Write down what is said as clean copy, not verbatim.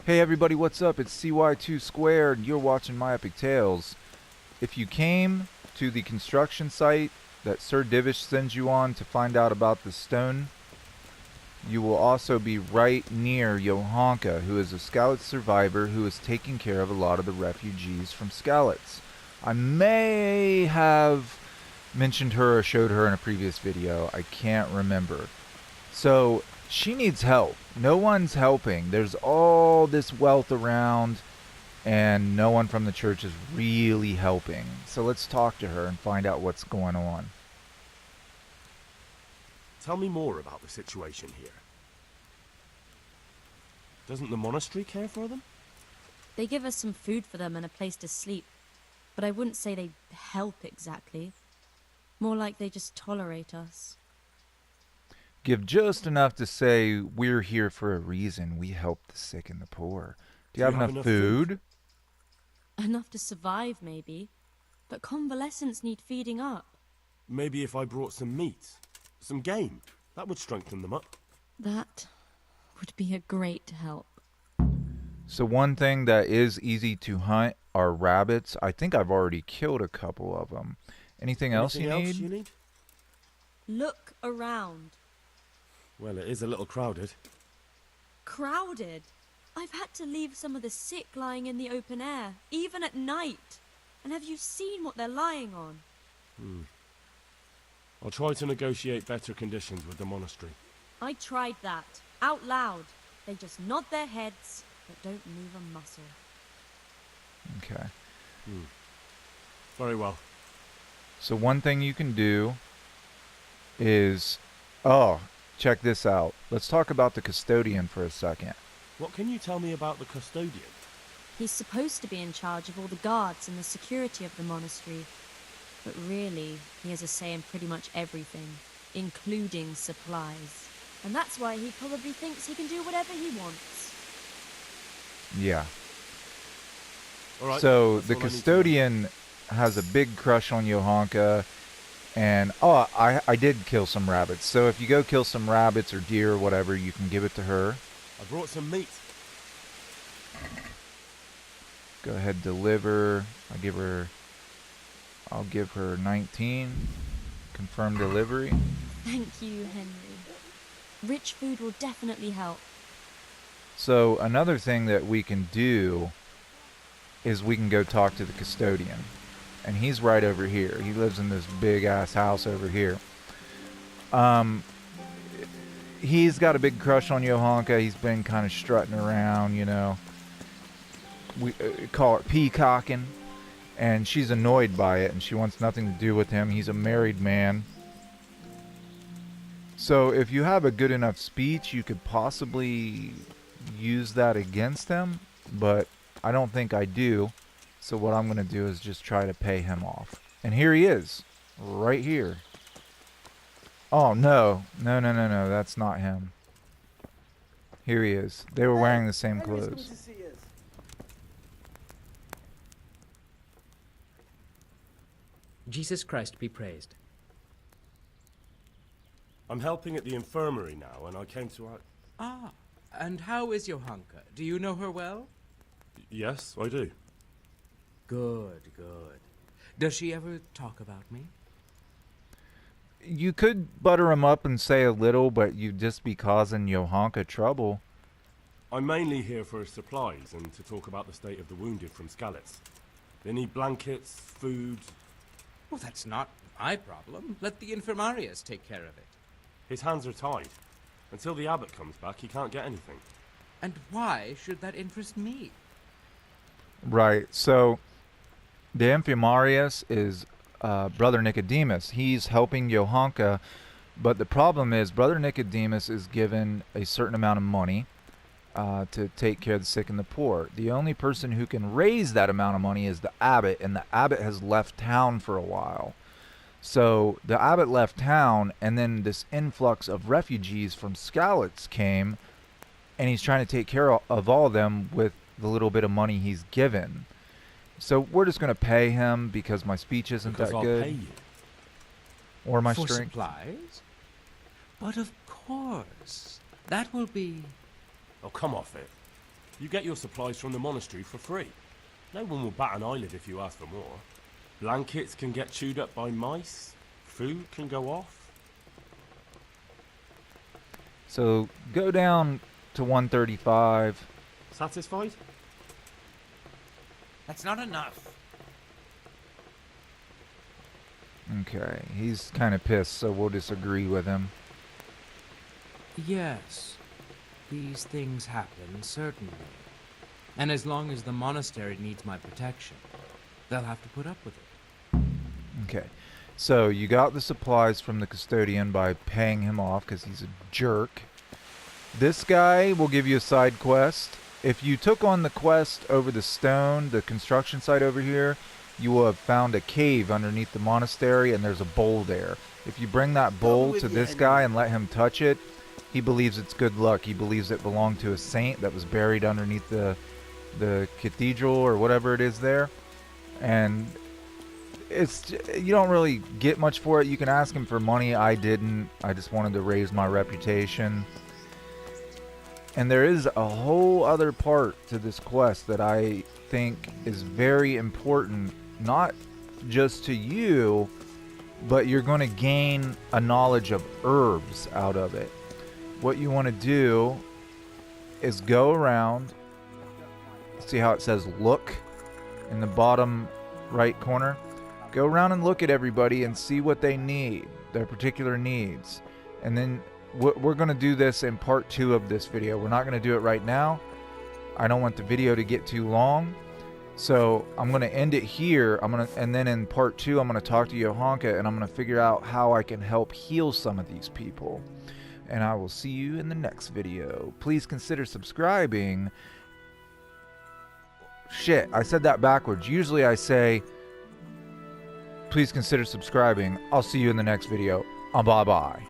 Hey everybody, what's up? It's CY2 Squared, and you're watching My Epic Tales. If you came to the construction site that Sir Divish sends you on to find out about the stone, you will also be right near Johanka, who is a Skalitz survivor who is taking care of a lot of the refugees from Skalitz. I may have mentioned her or showed her in a previous video. I can't remember. So she needs help. No one's helping. There's all this wealth around, and no one from the church is really helping. So let's talk to her and find out what's going on. Tell me more about the situation here. Doesn't the monastery care for them? They give us some food for them and a place to sleep, but I wouldn't say they help exactly. More like they just tolerate us. Give just enough to say, we're here for a reason. We help the sick and the poor. Do you have enough food? Enough to survive, maybe. But convalescents need feeding up. Maybe if I brought some meat, some game, that would strengthen them up. That would be a great help. So one thing that is easy to hunt are rabbits. I think I've already killed a couple of them. Anything else you need? Look around. Well, it is a little crowded. Crowded? I've had to leave some of the sick lying in the open air, even at night. And have you seen what they're lying on? I'll try to negotiate better conditions with the monastery. I tried that, out loud. They just nod their heads, but don't move a muscle. Okay. Very well. So one thing you can do is... Oh, check this out. Let's talk about the Custodian for a second. What can you tell me about the Custodian? He's supposed to be in charge of all the guards and the security of the monastery. But really, he has a say in pretty much everything, including supplies. And that's why he probably thinks he can do whatever he wants. Yeah. All right, so the Custodian has a big crush on Johanka. And, oh, I did kill some rabbits. So if you go kill some rabbits or deer or whatever, you can give it to her. I brought some meat. Go ahead, deliver. I'll give her 19. Confirm delivery. Thank you, Henry. Rich food will definitely help. So another thing that we can do is we can go talk to the Custodian. And he's right over here. He lives in this big-ass house over here. He's got a big crush on Johanka. He's been kind of strutting around, you know. We call it peacocking. And she's annoyed by it, and she wants nothing to do with him. He's a married man. So if you have a good enough speech, you could possibly use that against him. But I don't think I do. So what I'm going to do is just try to pay him off. And here he is. Right here. Oh, no. No, that's not him. Here he is. They were wearing the same clothes. Jesus Christ be praised. I'm helping at the infirmary now, and I came to... Ah, and how is Johanka? Do you know her well? Yes, I do. Good. Does she ever talk about me? You could butter him up and say a little, but you'd just be causing Johanka trouble. I'm mainly here for supplies and to talk about the state of the wounded from Skalitz. They need blankets, food... Well, that's not my problem. Let the Infirmarius take care of it. His hands are tied. Until the abbot comes back, he can't get anything. And why should that interest me? Right, so the Infirmarius is Brother Nicodemus. He's helping Johanka, but the problem is Brother Nicodemus is given a certain amount of money to take care of the sick and the poor. The only person who can raise that amount of money is the abbot, and the abbot has left town for a while. So the abbot left town, and then this influx of refugees from Skalitz came, and he's trying to take care of all of them with the little bit of money he's given. So we're just going to pay him because my speech isn't that good. Pay you. Or my For strength. For supplies? But of course. That will be... Oh, come off it. You get your supplies from the monastery for free. No one will bat an eyelid if you ask for more. Blankets can get chewed up by mice. Food can go off. So go down to 135. Satisfied? That's not enough. Okay, he's kind of pissed, so we'll disagree with him. Yes, these things happen, certainly. And as long as the monastery needs my protection, they'll have to put up with it. Okay, so you got the supplies from the custodian by paying him off because he's a jerk. This guy will give you a side quest. If you took on the quest over the stone, the construction site over here, you will have found a cave underneath the monastery, and there's a bowl there. If you bring that bowl to this guy and let him touch it, he believes it's good luck. He believes it belonged to a saint that was buried underneath the cathedral or whatever it is there. And it's, you don't really get much for it. You can ask him for money. I didn't. I just wanted to raise my reputation. And there is a whole other part to this quest that I think is very important, not just to you, but you're going to gain a knowledge of herbs out of it. What you want to do is go around, see how it says look in the bottom right corner? Go around and look at everybody and see what they need, their particular needs. And then we're going to do this in part 2 of this video. We're not going to do it right now. I don't want the video to get too long. So I'm going to end it here. And then in part 2, I'm going to talk to Johanka and I'm going to figure out how I can help heal some of these people. And I will see you in the next video. Please consider subscribing. Shit, I said that backwards. Usually I say, please consider subscribing. I'll see you in the next video. Bye-bye.